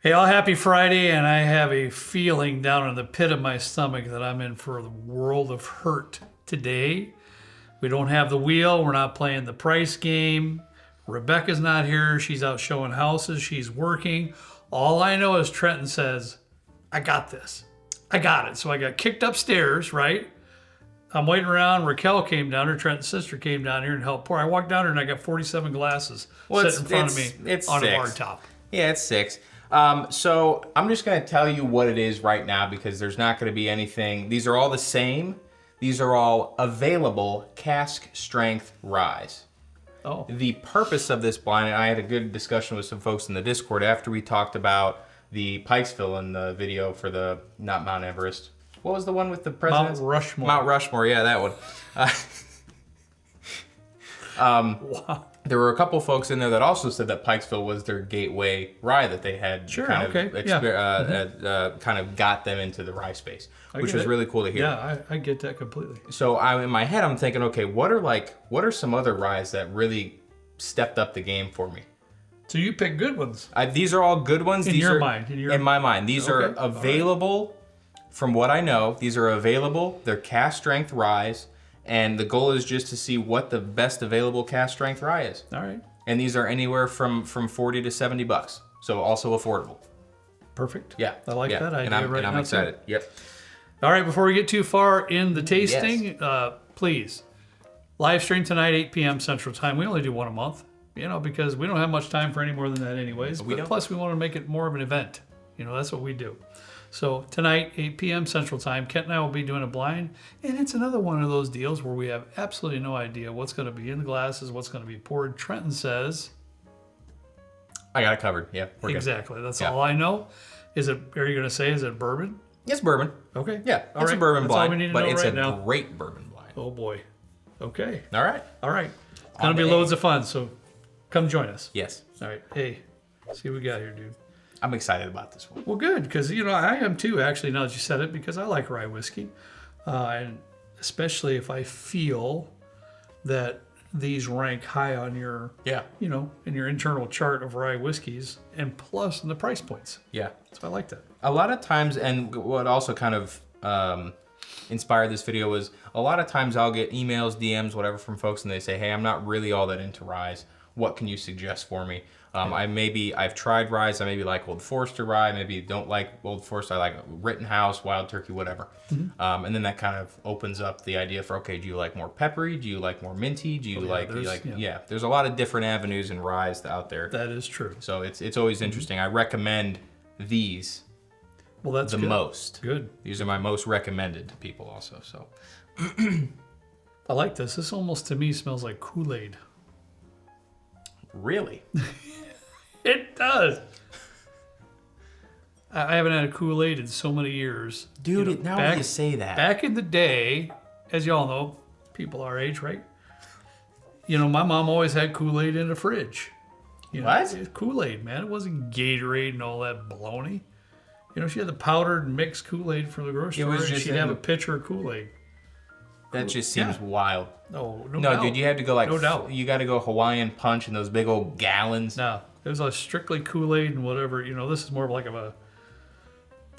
Hey, all happy Friday, and I have a feeling down in the pit of my stomach that I'm in for the world of hurt today. We don't have the wheel. We're not playing the price game. Rebecca's not here. She's out showing houses. She's working. All I know is Trenton says, I got this. I got it. So I got kicked upstairs, right? I'm waiting around. Raquel came down here. Trenton's sister came down here and helped pour. I walked down here and I got 47 glasses sitting in front of me on a bar top. Yeah, it's 6. So I'm just going to tell you what it is right now because there's not going to be anything. These are all the same. These are all available cask strength ryes. Oh. The purpose of this blind, and I had a good discussion with some folks in the Discord after we talked about the Pikesville in the video for the, not Mount Everest. What was the one with the president? Mount Rushmore. Mount Rushmore, yeah, that one. Wow. There were a couple folks in there that also said that Pikesville was their gateway rye that they had kind of got them into the rye space, which was really cool to hear. Yeah, I get that completely. So in my head, I'm thinking, okay, what are some other ryes that really stepped up the game for me? So you pick good ones. These are all good ones. In my mind. These are available, from what I know, these are available. They're cask strength ryes. And the goal is just to see what the best available cask strength rye is. All right. And these are anywhere from $40 to $70. So also affordable. Perfect. Yeah. I like that idea. And I'm excited. Yep. All right, before we get too far in the tasting, please, live stream tonight, 8 p.m. Central Time. We only do one a month, because we don't have much time for any more than that anyways. Plus, we want to make it more of an event. That's what we do. So tonight, 8 p.m. Central Time, Kent and I will be doing a blind. And it's another one of those deals where we have absolutely no idea what's going to be in the glasses, what's going to be poured. Trenton says, I got it covered. Yeah, we're exactly. That's all I know. Are you going to say, is it bourbon? It's bourbon. Okay. Yeah, it's a bourbon blind, all we need to but know it's right a now. great bourbon blind. Oh, boy. Okay. All right. It's going to be loads of fun, so come join us. Yes. All right. Hey, see what we got here, dude. I'm excited about this one. Well, good, because, I am too, actually, now that you said it, because I like rye whiskey. And especially if I feel that these rank high on your, in your internal chart of rye whiskeys, and plus in the price points. Yeah. So I like that. A lot of times, and what also kind of inspired this video was a lot of times I'll get emails, DMs, whatever from folks, and they say, hey, I'm not really all that into ryes. What can you suggest for me? I've tried ryes. I maybe like Old Forester rye. Maybe don't like Old Forester. I like Rittenhouse, Wild Turkey, whatever. Mm-hmm. And then that kind of opens up the idea for, okay, do you like more peppery? Do you like more minty? Do you there's a lot of different avenues in ryes out there. That is true. So it's always interesting. I recommend these the most. Good. These are my most recommended to people also. So I like this. This almost to me smells like Kool-Aid. Really? It does. I haven't had a Kool-Aid in so many years. Dude, now you say that. Back in the day, as y'all know, people our age, right? My mom always had Kool-Aid in the fridge. What? Kool-Aid, man. It wasn't Gatorade and all that baloney. She had the powdered mixed Kool-Aid from the grocery store, and she'd have a pitcher of Kool-Aid. That just seems wild. No, doubt. Dude, you have to go no doubt. You got to go Hawaiian Punch in those big old gallons. No, it was strictly Kool-Aid and whatever. This is more like to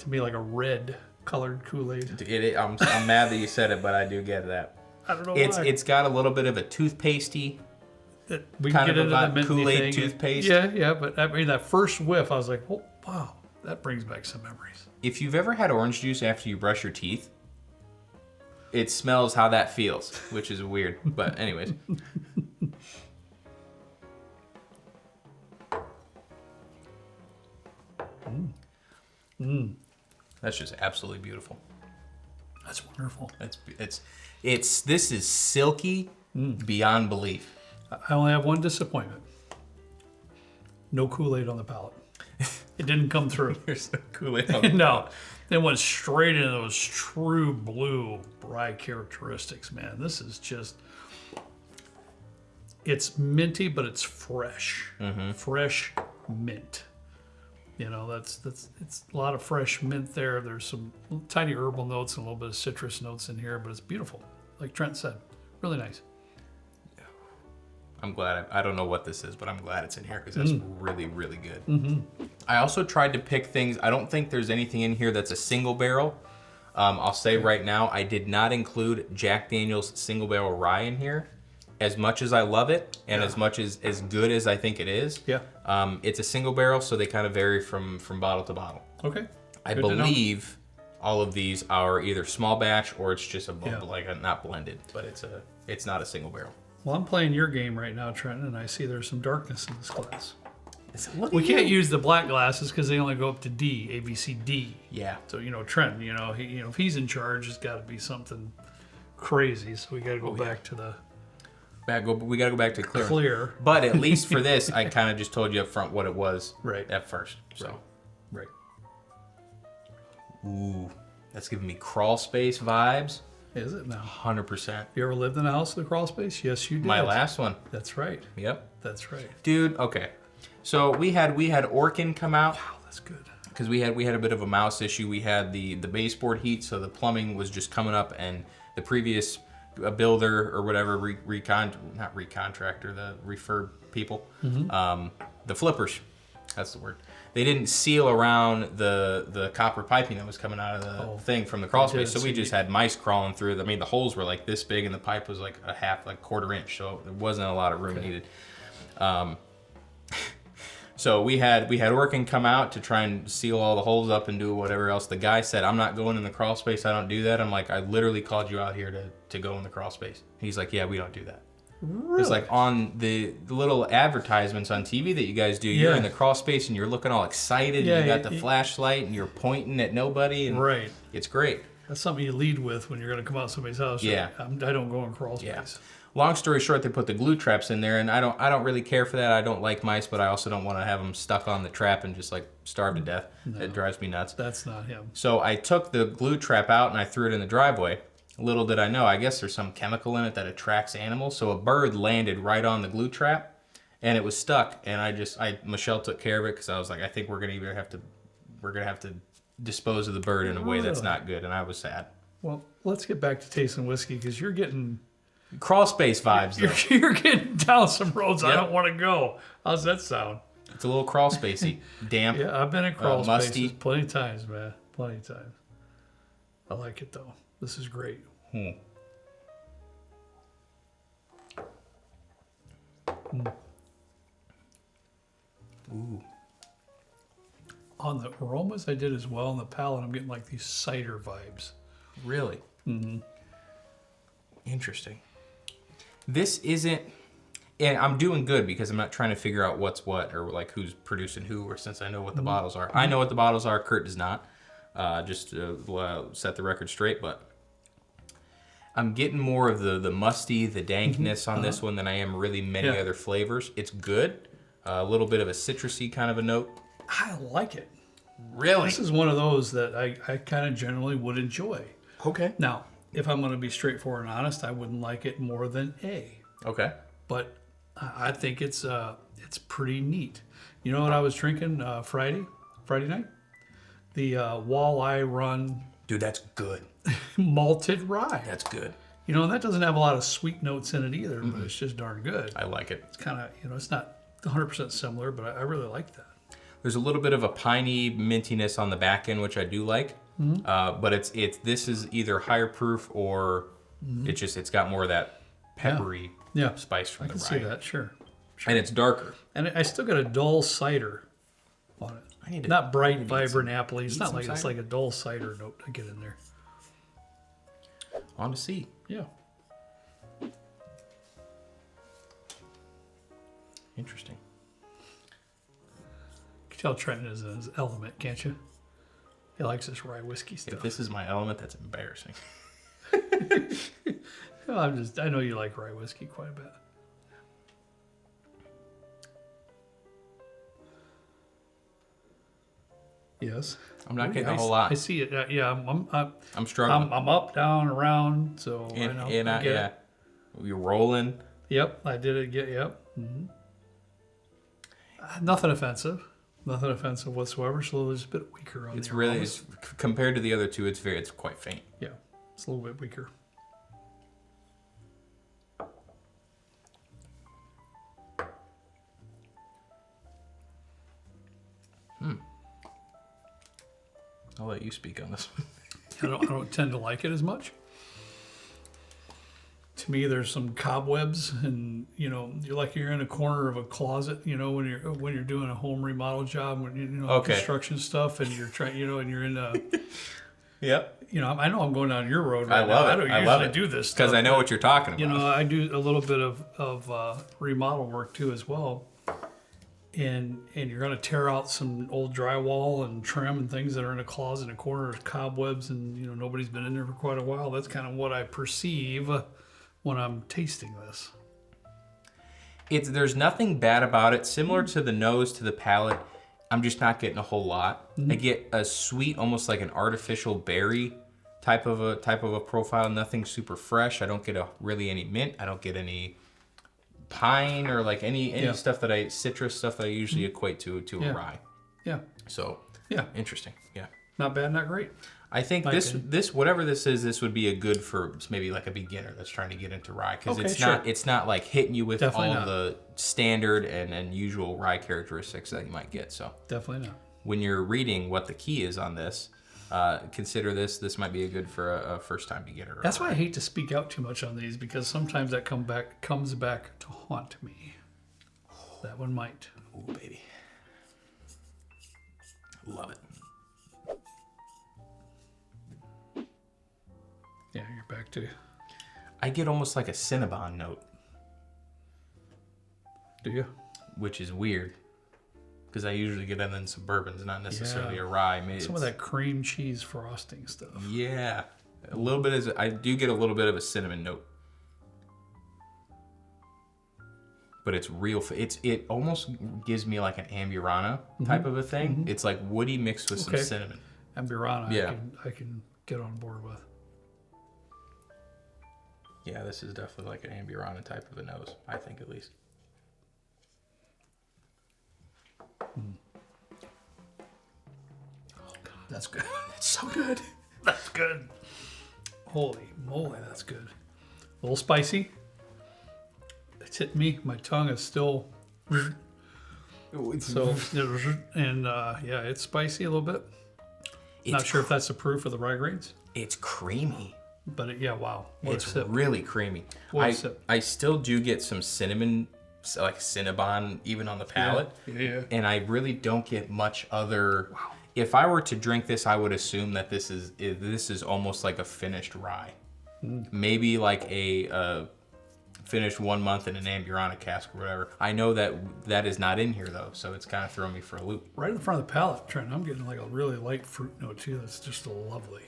me, like a red colored Kool-Aid. I'm mad that you said it, but I do get that. I don't know why. It's got a little bit of a toothpastey. We can get into the minty Kool-Aid thing. toothpaste. Yeah, but I mean that first whiff, I was like, oh wow, that brings back some memories. If you've ever had orange juice after you brush your teeth, it smells how that feels, which is weird. But anyways. That's just absolutely beautiful. That's wonderful. This is silky beyond belief. I only have one disappointment. No Kool-Aid on the palate. It didn't come through. There's no Kool-Aid on the No. It went straight into those true blue rye characteristics, man. This is just, it's minty, but it's fresh. Mm-hmm. Fresh mint. It's a lot of fresh mint there. There's some tiny herbal notes and a little bit of citrus notes in here, but it's beautiful. Like Trent said, really nice. I'm glad. I don't know what this is, but I'm glad it's in here because that's really, really good. I also tried to pick things. I don't think there's anything in here that's a single barrel. I'll say right now, I did not include Jack Daniel's single barrel rye in here. As much as I love it, and as much as good as I think it is, it's a single barrel, so they kind of vary from bottle to bottle. Okay. I believe all of these are either small batch or it's just not blended, but it's not a single barrel. Well, I'm playing your game right now, Trenton, and I see there's some darkness in this glass. We can't use the black glasses because they only go up to D, A, B, C, D. Yeah. So Trenton, if he's in charge, it's got to be something crazy. So we got to go back to the we got to go back to clear. clear. But at least for this, I kind of just told you up front what it was at first. So. Right. Ooh, that's giving me crawl space vibes. Is it now? 100%. You ever lived in a house with a crawl space? Yes, you did. My last one. That's right. Yep. That's right. Dude, okay. So we had Orkin come out. Wow, that's good. Because we had a bit of a mouse issue. We had the baseboard heat, so the plumbing was just coming up, and the previous builder or whatever, not recontractor, the refurb people, the flippers, that's the word. They didn't seal around the copper piping that was coming out of the thing from the crawl space, so we just had mice crawling through. I mean, the holes were like this big, and the pipe was like quarter inch, so there wasn't a lot of room needed. So we had Orkin come out to try and seal all the holes up and do whatever else. The guy said, "I'm not going in the crawl space. I don't do that." I'm like, "I literally called you out here to go in the crawl space." He's like, "Yeah, we don't do that." Really? It's like on the little advertisements on TV that you guys do. You're in the crawl space and you're looking all excited. And you got the flashlight and you're pointing at nobody. And right. It's great. That's something you lead with when you're going to come out somebody's house. Yeah. Right? I don't go in crawl space. Yeah. Long story short, they put the glue traps in there, and I don't really care for that. I don't like mice, but I also don't want to have them stuck on the trap and just like starve to death. No, it drives me nuts. That's not him. So I took the glue trap out and I threw it in the driveway. Little did I know, I guess there's some chemical in it that attracts animals. So a bird landed right on the glue trap, and it was stuck. And Michelle took care of it because I was like, I think we're gonna have to dispose of the bird in a way that's not good. And I was sad. Well, let's get back to tasting whiskey because you're getting crawl space vibes. You're getting down some roads I don't want to go. How's that sound? It's a little crawl spacey, damp. Yeah, I've been in crawl spaces musty. plenty of times, man. Plenty of times. I like it though. This is great. Ooh. On the aromas, I did as well. On the palate, I'm getting like these cider vibes. Really? Interesting. This isn't, and I'm doing good because I'm not trying to figure out what's what or like who's producing who, or since I know what the bottles are. I know what the bottles are. Kurt does not. Just to set the record straight, but I'm getting more of the musty, the dankness on this one than I am really many other flavors. It's good. A little bit of a citrusy kind of a note. I like it. Really? This is one of those that I kind of generally would enjoy. Okay. Now, if I'm going to be straightforward and honest, I wouldn't like it more than A. Okay. But I think it's pretty neat. You know what I was drinking Friday night? The Walleye Run. Dude, that's good. Malted rye. That's good. You know, and that doesn't have a lot of sweet notes in it either, but it's just darn good. I like it. It's kind of, it's not 100% similar, but I really like that. There's a little bit of a piney mintiness on the back end, which I do like. But this is either higher proof or it's got more of that peppery spice from the rye. I can see that, sure. And it's darker. And I still got a dull cider on it. Not bright, vibrant apple. It's not like it's like a dull cider note to get in there. On to C. Yeah. Interesting. You can tell Trenton is in his element, can't you? He likes this rye whiskey stuff. If this is my element, that's embarrassing. Well, I know you like rye whiskey quite a bit. Yes. I'm not getting a whole lot. I see it. I'm struggling. I'm up, down, around. So I know. I get it. You're rolling. Yep, I did it. Yep. Nothing offensive. Nothing offensive whatsoever. So it's a bit weaker on. It's compared to the other two. It's quite faint. Yeah, it's a little bit weaker. I'll let you speak on this one. I don't tend to like it as much. To me, there's some cobwebs, and you're in a corner of a closet. When you're doing a home remodel job, when construction stuff, and you're trying, and you're in a. Yep. I know I'm going down your road right I love now. it. I don't I usually love it. do this because I know what you're talking about. I do a little bit of remodel work too as well. And you're going to tear out some old drywall and trim and things that are in a closet in a corner, cobwebs, and nobody's been in there for quite a while. That's kind of what I perceive when I'm tasting this. There's nothing bad about it. Similar to the nose, to the palate, I'm just not getting a whole lot. I get a sweet, almost like an artificial berry type of a profile. Nothing super fresh. I don't get really any mint. I don't get any pine or like any stuff citrus stuff that I usually equate to a rye. Yeah. So interesting. Yeah. Not bad, not great. I think this whatever this is, this would be a good for maybe like a beginner that's trying to get into rye, because it's not like hitting you with all the standard and usual rye characteristics that you might get. So definitely not. When you're reading what the key is on this, consider this might be a good for a first time beginner. That's why I hate to speak out too much on these, because sometimes that comes back to haunt me. That one might. Ooh, baby. Love it. Yeah, you're back to. I get almost like a Cinnabon note. Do you? Which is weird, because I usually get it in some bourbons, not necessarily a rye. Maybe some of that cream cheese frosting stuff. Yeah, a little bit. I do get a little bit of a cinnamon note, but it's real. It almost gives me like an Amburana type of a thing. It's like woody mixed with some cinnamon. Amburana, I can get on board with. Yeah, this is definitely like an Amburana type of a nose, I think, at least. Oh God, that's good. That's so good. That's good. Holy moly, that's good. A little spicy. It's hitting me. My tongue is still. So, and it's spicy a little bit. Not sure if that's the proof of the rye grains. It's creamy. But wow. It's really creamy. I still do get some cinnamon, like Cinnabon, even on the palate. Yeah. And I really don't get much other. Wow. If I were to drink this, I would assume that this is almost like a finished rye. Maybe like a finished 1 month in an Amburana cask or whatever. I know that is not in here though, so it's kind of throwing me for a loop. Right in the front of the palate, Trent, I'm getting like a really light fruit note too. That's just lovely.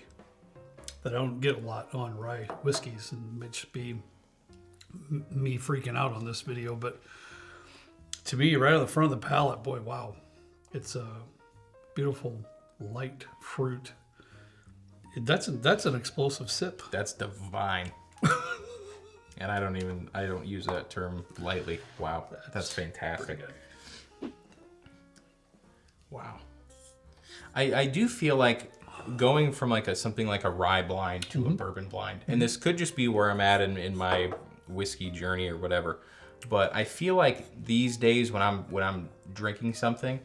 That I don't get a lot on rye whiskeys, and it should be me freaking out on this video, but to me, right on the front of the palate, boy, wow. It's a beautiful light fruit. That's an explosive sip. That's divine. And I don't use that term lightly. Wow, that's fantastic. Wow. I do feel like going from like something like a rye blind to a bourbon blind, and this could just be where I'm at in my whiskey journey or whatever, but I feel like these days when I'm drinking something,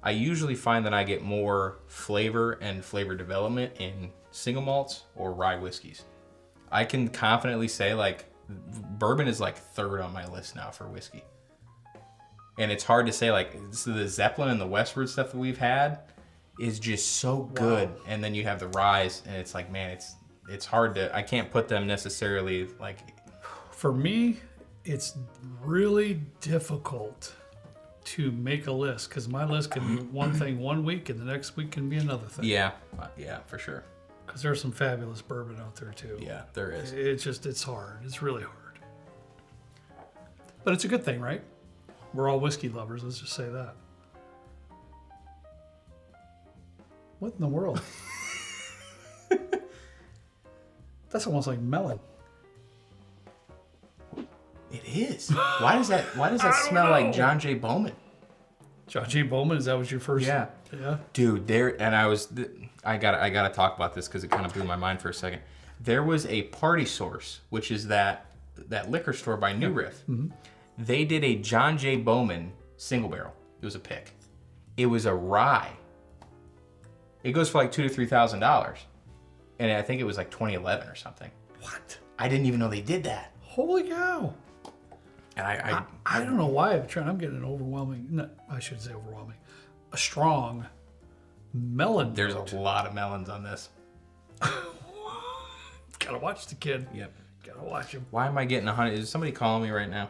I usually find that I get more flavor and flavor development in single malts or rye whiskeys. I can confidently say like bourbon is like third on my list now for whiskey, and it's hard to say like the Zeppelin and the Westward stuff that we've had is just so good. Wow. And then you have the ryes, and it's like, man, it's hard to, I can't put them necessarily like. For me, it's really difficult to make a list, because my list can be one thing one week and the next week can be another thing. Yeah, for sure. Because there's some fabulous bourbon out there too. Yeah, there is. It's hard. It's really hard. But it's a good thing, right? We're all whiskey lovers, let's just say that. What in the world? That's almost like melon. It is. Why does that smell like John J. Bowman? John J. Bowman, is that what your first? Yeah. Dude, I gotta talk about this because it kind of blew my mind for a second. There was a Party Source, which is that liquor store by New Riff. Mm-hmm. They did a John J. Bowman single barrel. It was a pick. It was a rye. It goes for like $2,000 to $3,000, and I think it was like 2011 or something. What? I didn't even know they did that. Holy cow! And I don't know why I'm getting an overwhelming. No, I should say overwhelming. A strong melon. There's note. a lot of melons on this. Gotta watch the kid. Yep. Gotta watch him. Why am I getting 100? Is somebody calling me right now?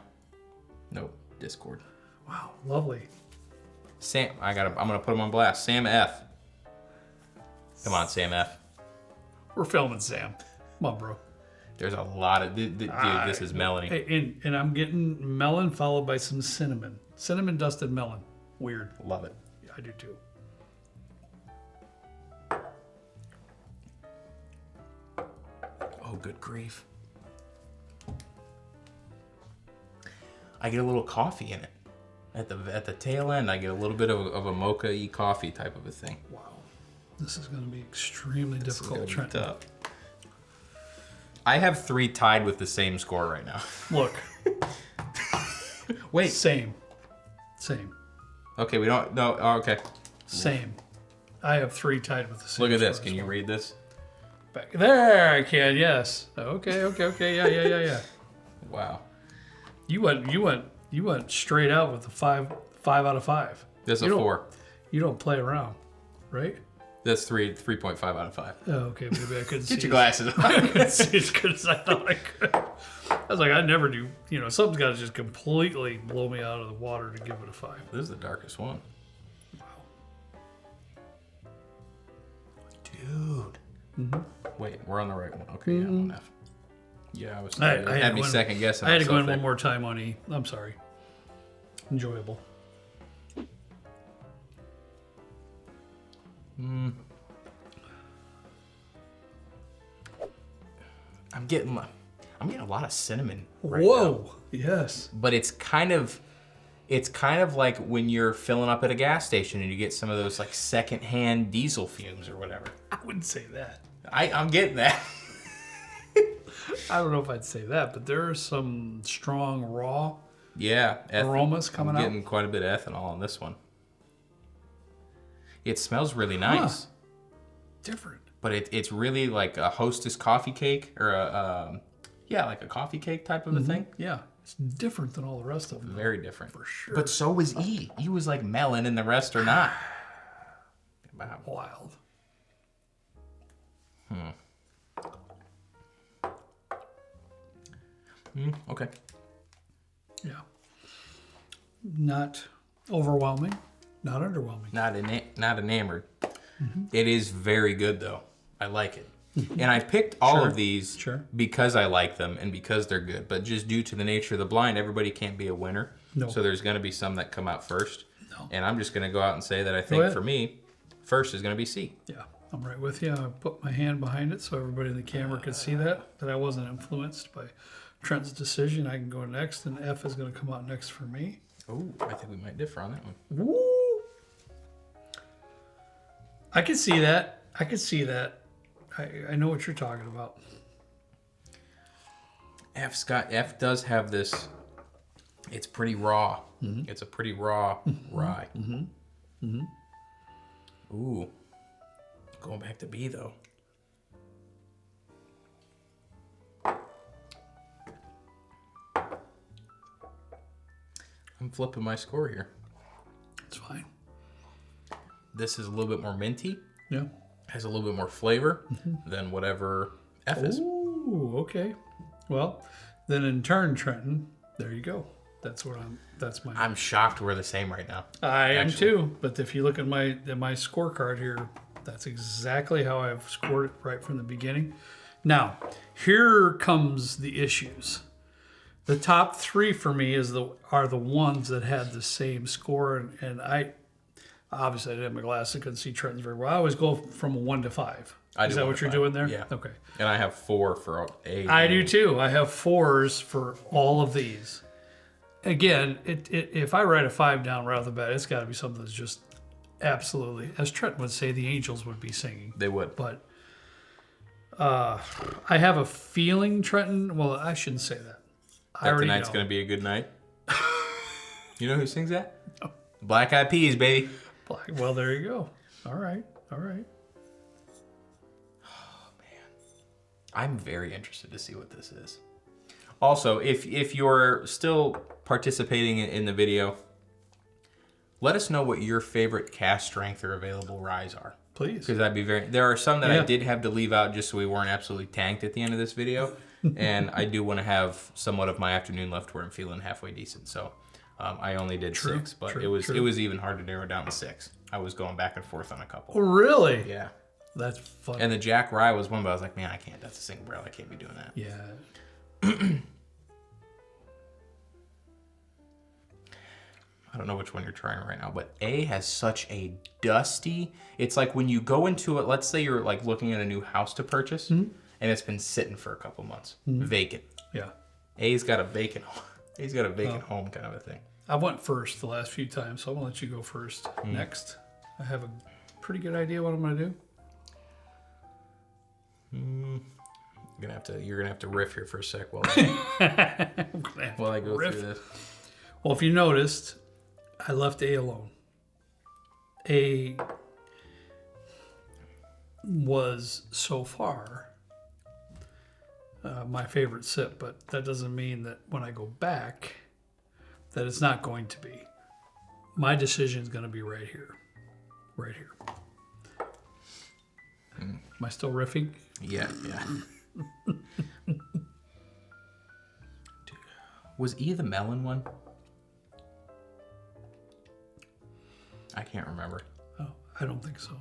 Nope. Discord. Wow, lovely. Sam, I'm gonna put him on blast. Sam F. Come on, Sam F. We're filming, Sam. Come on, bro. There's a lot of dude. This is Melanie. Hey, and I'm getting melon followed by some cinnamon. Cinnamon dusted melon. Weird. Love it. Yeah, I do too. Oh, good grief. I get a little coffee in it. At the tail end, I get a little bit of a mocha-y coffee type of a thing. Wow. This is going to be extremely difficult. Be tough. I have 3 tied with the same score right now. Look. Wait. Same. Okay, we don't. No. Oh, okay. Same. I have 3 tied with the same. Look at this. score Can as you well. read this? Back there, I can. Yes. Okay. Yeah. Wow. You went straight out with the 5 out of 5. That's a You don't- 4. You don't play around, right? That's 3.5 out of 5. Oh, okay. Maybe I couldn't see. Get your glasses on. I couldn't see as good as I thought I could. I was like, I never do. You know, something's got to just completely blow me out of the water to give it a 5. This is the darkest one. Dude. Mm-hmm. Wait, we're on the right one. Okay, yeah, I'm on F. Yeah, I was. I It had had to me go in- second guessing. I had to go in myself one there. more time on E. I'm sorry. Enjoyable. I'm getting a lot of cinnamon right Whoa. now. Yes. But it's kind of like when you're filling up at a gas station and you get some of those like secondhand diesel fumes or whatever. I wouldn't say that. I'm getting that. I don't know if I'd say that, but there are some strong raw Yeah, aromas coming I'm out. getting quite a bit of ethanol on this one. It smells really nice, Different. but it's really like a Hostess coffee cake or like a coffee cake type of a thing. Yeah. It's different than all the rest of them. Very different. For sure. But so was E. E was like melon and the rest are not. Wow. Wild. Okay. Yeah. Not overwhelming. Not underwhelming. Not enamored. It is very good though. I like it. And I picked all Sure. of these Sure. because I like them and because they're good. But just due to the nature of the blind, everybody can't be a winner. No. So there's going to be some that come out first. No. And I'm just going to go out and say that I think ahead. for me, first is going to be C. Yeah, I'm right with you. I put my hand behind it so everybody in the camera could see that I wasn't influenced by Trent's decision. I can go next, and F is going to come out next for me. Oh, I think we might differ on that one. Woo! I can see that. I know what you're talking about. F does have this. It's pretty raw. It's a pretty raw rye. Ooh. Going back to B though. I'm flipping my score here. It's fine. This is a little bit more minty. Yeah. Has a little bit more flavor than whatever F is. Ooh, okay. Well, then in turn, Trenton, there you go. That's my. I'm shocked we're the same right now. I am actually. too. But if you look at my scorecard here, that's exactly how I've scored it right from the beginning. Now, here comes the issues. The top 3 for me are the ones that had the same score, and I obviously I didn't have my glasses, I couldn't see Trenton's very well. I always go from a 1 to 5. I Is do that 1 what to you're 5. doing there? Yeah. Okay. And I have 4 for A. I do too. I have 4s for all of these. Again, if I write a 5 down right off the bat, it's got to be something that's just absolutely, as Trent would say, the angels would be singing. They would. But I have a feeling, Trenton. Well, I shouldn't say that. I That already tonight's know. going to be a good night. You know who sings that? No. Black Eyed Peas, baby. Well, there you go. All right. I'm very interested to see what this is. Also, if you're still participating in the video, let us know what your favorite cast strength or available ryes are. Please. Because that'd be very... There are some that I did have to leave out just so we weren't absolutely tanked at the end of this video. And I do want to have somewhat of my afternoon left where I'm feeling halfway decent. So I only did 6, but it was even hard to narrow down to 6. I was going back and forth on a couple. Oh, really? Yeah. That's fun. And the Jack Rye was one, but I was like, man, I can't. That's a single barrel. I can't be doing that. Yeah. I don't know which one you're trying right now, but A has such a dusty... It's like when you go into it, let's say you're like looking at a new house to purchase, and it's been sitting for a couple months. Vacant. Yeah. A's got a vacant home. A's got a vacant home kind of a thing. I went first the last few times, so I'm going to let you go first. Next. I have a pretty good idea what I'm going to do. You're gonna have to riff here for a sec while I go through this. Well, if you noticed, I left A alone. A was so far my favorite sip, but that doesn't mean that when I go back that it's not going to be. My decision is going to be right here. Right here. Am I still riffing? Yeah. Was E the melon one? I can't remember. Oh, I don't think so.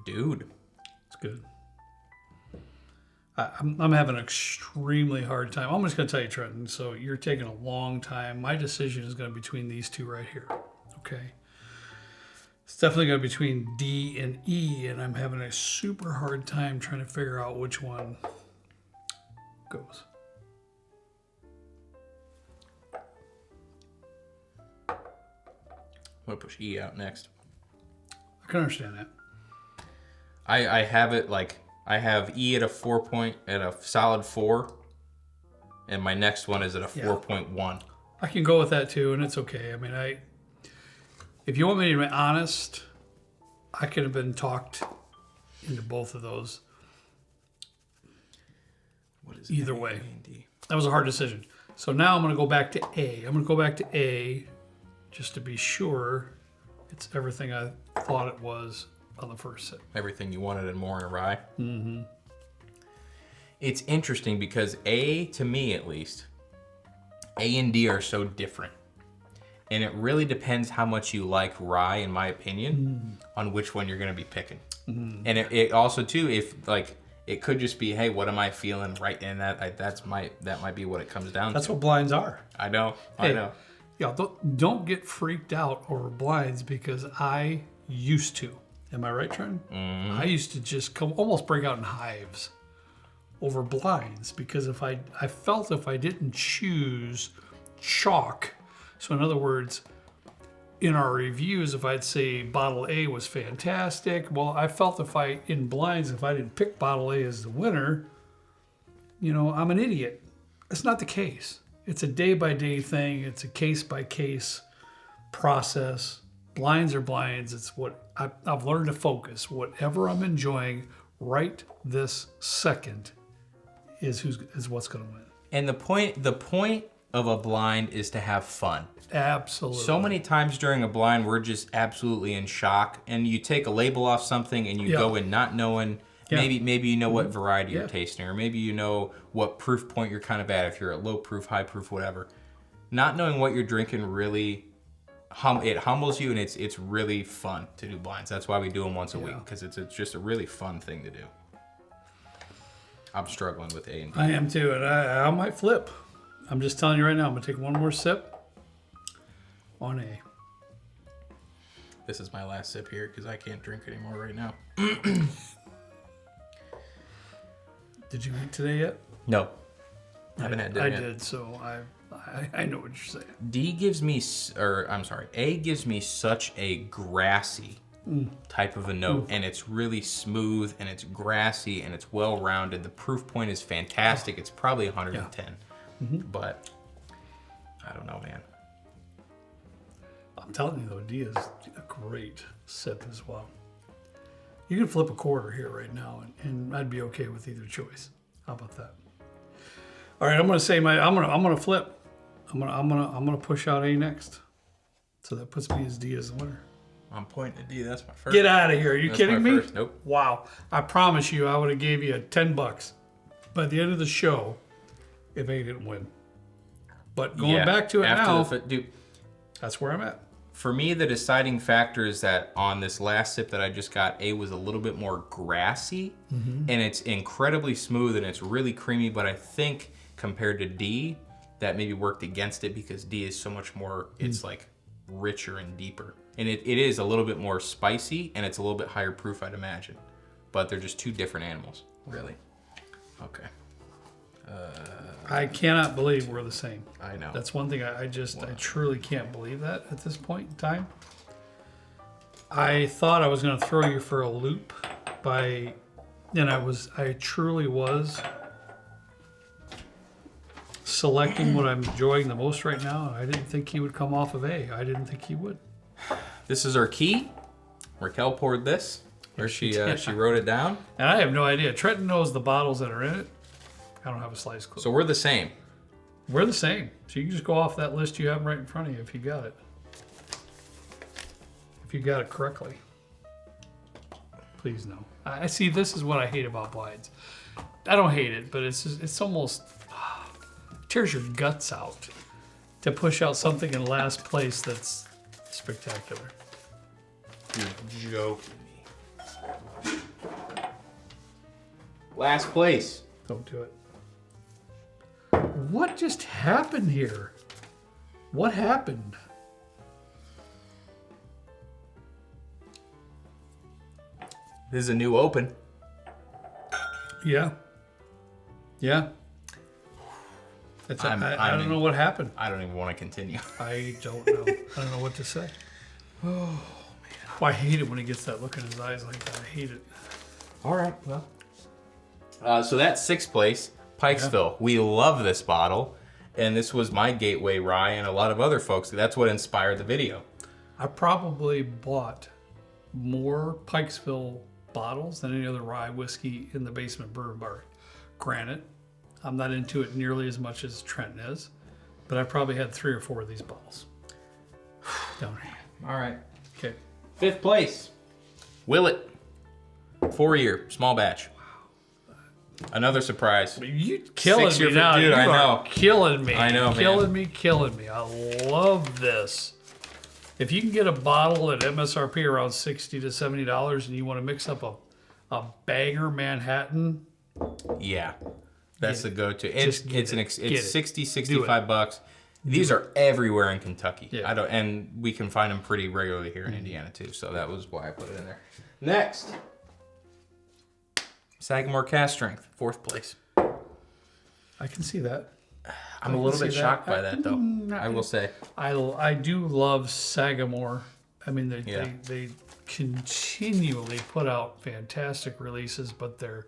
Dude. It's good. I'm having an extremely hard time. I'm just going to tell you, Trenton. So you're taking a long time. My decision is going to be between these two right here. Okay. It's definitely going to be between D and E, and I'm having a super hard time trying to figure out which one goes. I'm going to push E out next. I can understand that. I have it like... I have E at a solid 4, and my next one is at a 4.1. I can go with that too, and it's okay. I mean, if you want me to be honest, I could have been talked into both of those. What is either way? That was a hard decision. So now I'm going to go back to A. I'm going to go back to A just to be sure it's everything I thought it was on the first sip. Everything you wanted and more in a rye. Mm-hmm. It's interesting because A, to me at least, A and D are so different. And it really depends how much you like rye, in my opinion, on which one you're going to be picking. And it also, too, if like, it could just be, hey, what am I feeling right in that? That might be what it comes down to. That's what blinds are. I know. I know. Yeah, don't get freaked out over blinds because I used to. Am I right, Trent? I used to just almost break out in hives over blinds because I felt if I didn't choose chalk, so in other words, in our reviews, if I'd say bottle A was fantastic, well, I felt if I didn't pick bottle A as the winner, I'm an idiot. It's not the case. It's a day-by-day thing. It's a case-by-case process. Blinds are blinds. It's what I've learned to focus. Whatever I'm enjoying right this second is what's going to win. And the point of a blind is to have fun. Absolutely. So many times during a blind, we're just absolutely in shock. And you take a label off something and you go in not knowing, maybe you know what variety you're tasting, or maybe you know what proof point you're kind of at, if you're at low proof, high proof, whatever. Not knowing what you're drinking really... it humbles you, and it's really fun to do blinds. That's why we do them once a week, because it's just a really fun thing to do. I'm struggling with A and D. I am too, and I might flip. I'm just telling you right now, I'm going to take one more sip on A. This is my last sip here, because I can't drink anymore right now. Did you eat today yet? No. I haven't had dinner yet. I did, so I know what you're saying. A gives me such a grassy type of a note, and it's really smooth, and it's grassy, and it's well-rounded. The proof point is fantastic. It's probably 110, but I don't know, man. I'm telling you though, D is a great sip as well. You can flip a quarter here right now, and I'd be okay with either choice. How about that? All right, I'm gonna say I'm gonna flip. I'm gonna push out A next. So that puts me as D as the winner. I'm pointing at D. That's my first. Get out of here! Are you kidding me? First. Nope. Wow! I promise you, I would have gave you $10 by the end of the show if A didn't win. But going back to it now, dude, that's where I'm at. For me, the deciding factor is that on this last sip that I just got, A was a little bit more grassy, and it's incredibly smooth and it's really creamy. But I think compared to D, that maybe worked against it because D is so much more. It's like richer and deeper, and it is a little bit more spicy, and it's a little bit higher proof, I'd imagine. But they're just two different animals, really. Okay. I cannot believe we're the same. I know. That's one thing I truly can't believe that at this point in time. I thought I was going to throw you for a loop I truly was selecting what I'm enjoying the most right now. I didn't think he would come off of A. I didn't think he would. This is our key. Raquel poured this, or she wrote it down. And I have no idea. Trenton knows the bottles that are in it. I don't have a slice clue. So we're the same. We're the same. So you can just go off that list you have right in front of you if you got it. If you got it correctly. Please no. I see, this is what I hate about blinds. I don't hate it, but it's almost tears your guts out to push out something in last place that's spectacular. You're joking me. Last place. Don't do it. What just happened here? What happened? This is a new open. Yeah. Yeah. I don't know what happened. I don't even want to continue. I don't know. I don't know what to say. Oh, man. Oh, I hate it when he gets that look in his eyes like that. I hate it. All right, well. So that's sixth place, Pikesville. Yeah. We love this bottle, and this was my gateway rye and a lot of other folks. That's what inspired the video. I probably bought more Pikesville bottles than any other rye whiskey in the basement bourbon bar. Granted, I'm not into it nearly as much as Trenton is, but I probably had 3 or 4 of these bottles. Down here. All right. Okay. Fifth place, Willet. 4-year, small batch. Wow. Another surprise. You killing me now. Dude, I know. Killing me. I know, killing man. Killing me. I love this. If you can get a bottle at MSRP around $60 to $70 and you want to mix up a banger Manhattan. Yeah. That's the go-to. It's $60, $65. These are everywhere in Kentucky. Yeah. And we can find them pretty regularly here in Indiana too. So that was why I put it in there. Next, Sagamore Cast Strength, 4th place. I can see that. I'm a little bit shocked by that though. I will say. I do love Sagamore. I mean, they continually put out fantastic releases, but their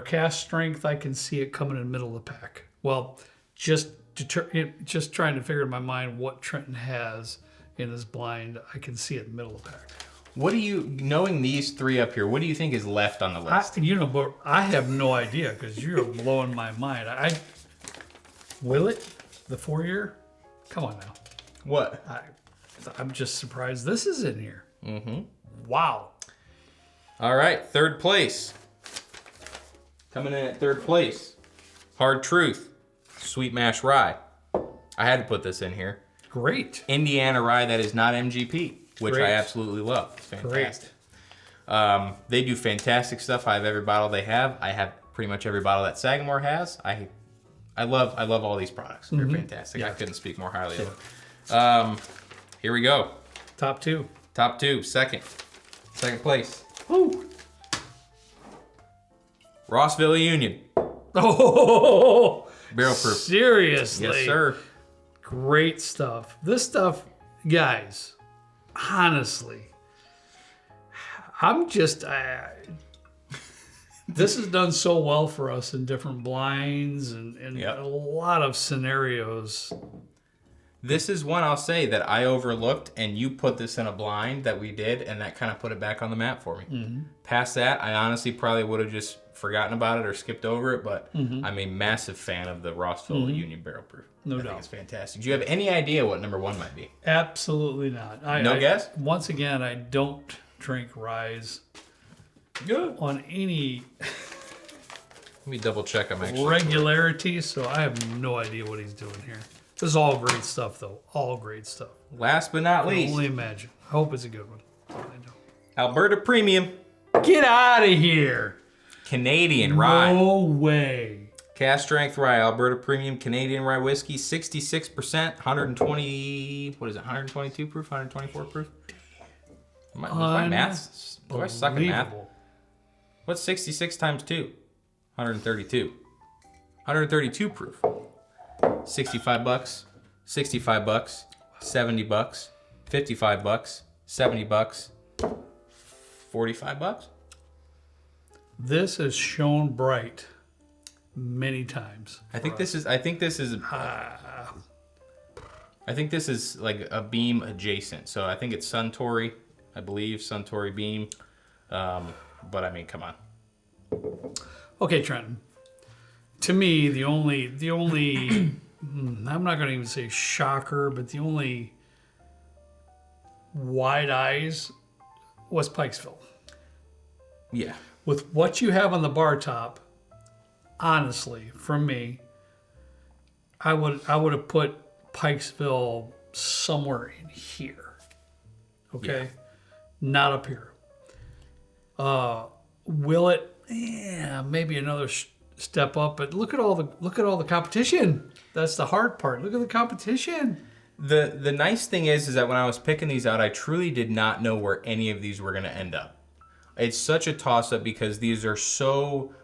cast strength, I can see it coming in the middle of the pack. Well, just trying to figure in my mind what Trenton has in his blind, I can see it in the middle of the pack. What do you, knowing these 3 up here, what do you think is left on the list? But I have no idea because you're blowing my mind. Willet, the 4-year? Come on now. What? I'm just surprised this is in here. Mm-hmm. Wow. All right, 3rd place. Coming in at 3rd place, Hard Truth, Sweet Mash Rye. I had to put this in here. Great. Indiana rye that is not MGP, which Great. I absolutely love. It's fantastic. They do fantastic stuff. I have every bottle they have. I have pretty much every bottle that Sagamore has. I love all these products. They're fantastic. Yeah. I couldn't speak more highly of them. Here we go. Top 2. Top 2, second place. Woo. Rossville Union. Oh, Barrel proof. Seriously. Yes, sir. Great stuff. This stuff, guys, honestly, this has done so well for us in different blinds and a lot of scenarios. This is one I'll say that I overlooked, and you put this in a blind that we did, and that kind of put it back on the map for me. Mm-hmm. Past that, I honestly probably would have just forgotten about it or skipped over it, but Mm-hmm. I'm a massive fan of the Rossville Union Barrel Proof. No I doubt. think it's fantastic. Do you have any idea what number 1 might be? Absolutely not. No guess? Once again, I don't drink ryes Good. on any Let me double check. I'm actually regularity, so I have no idea what he's doing here. This is all great stuff, though. All great stuff. Last but not I can least, only imagine. I hope it's a good one. That's all I know. Alberta Premium Get out of here! Canadian Rye. No way. Cast strength rye, Alberta Premium Canadian Rye Whiskey, 66%, 120, what is it, 122 proof, 124 proof? My math? Do I suck at math? Unbelievable. What's 66 times 2? 132. 132 proof. 65 bucks, 65 bucks, 70 bucks, 55 bucks, 70 bucks, 45 bucks. This has shone bright many times. I think this is like a Beam adjacent. So I think it's Suntory, I believe Suntory Beam. But I mean, come on. Okay, Trenton. To me, the only I'm not going to even say shocker, but the only wide eyes was Pikesville. Yeah. With what you have on the bar top, honestly, from me, I would have put Pikesville somewhere in here. Okay? Yeah. Not up here. Will it? Yeah, maybe another step up, but look at all the competition. That's the hard part. Look at the competition. The nice thing is that when I was picking these out, I truly did not know where any of these were going to end up. It's such a toss-up because these are so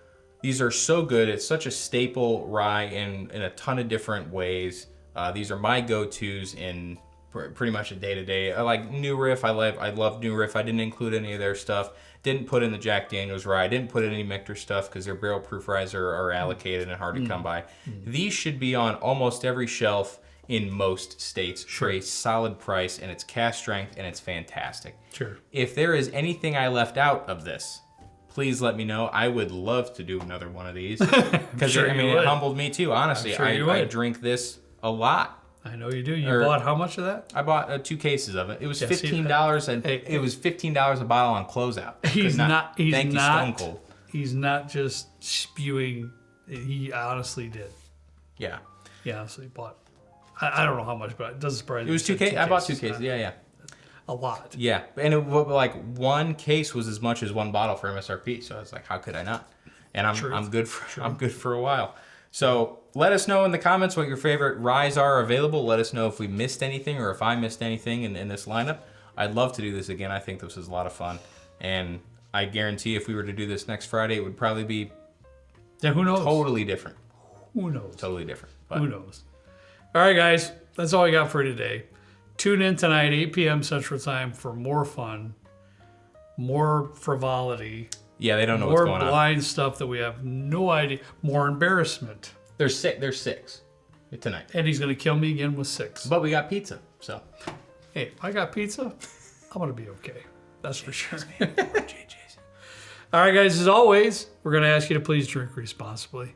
good. It's such a staple rye in a ton of different ways. These are my go-tos in pretty much a day-to-day. I like New Riff. I love New Riff. I didn't include any of their stuff. Didn't put in the Jack Daniels rye. Didn't put in any Michter stuff because their barrel proof ryes are allocated and hard to come by. These should be on almost every shelf in most states for a solid price, and it's cast strength, and it's fantastic. Sure. If there is anything I left out of this, please let me know. I would love to do another one of these because sure it humbled me too. Honestly, sure I drink this a lot. I know you do. You bought how much of that? I bought 2 cases of it. It was Yeah, $15, and it was $15 a bottle on closeout. Thank you, Stone Cold. He's not just spewing. He honestly did. Yeah. He honestly bought. I don't know how much, but it doesn't surprise me. It was 2 cases. I bought 2 cases. Yeah. A lot. Yeah, and it like 1 case was as much as 1 bottle for MSRP. So I was like, how could I not? And I'm good for a while. So let us know in the comments what your favorite ryes are available. Let us know if we missed anything or if I missed anything in this lineup. I'd love to do this again. I think this is a lot of fun, and I guarantee if we were to do this next Friday, it would probably be who knows? Totally different. Who knows? Totally different. But who knows? All right, guys, that's all we got for today. Tune in tonight, 8 p.m. Central Time, for more fun, more frivolity. Yeah, they don't know what's going on. More blind stuff that we have no idea. More embarrassment. There's 6 tonight. And he's going to kill me again with 6. But we got pizza, so. Hey, I got pizza. I'm going to be okay. That's for sure. All right, guys, as always, we're going to ask you to please drink responsibly.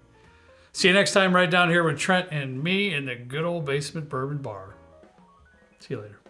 See you next time right down here with Trent and me in the good old basement bourbon bar. See you later.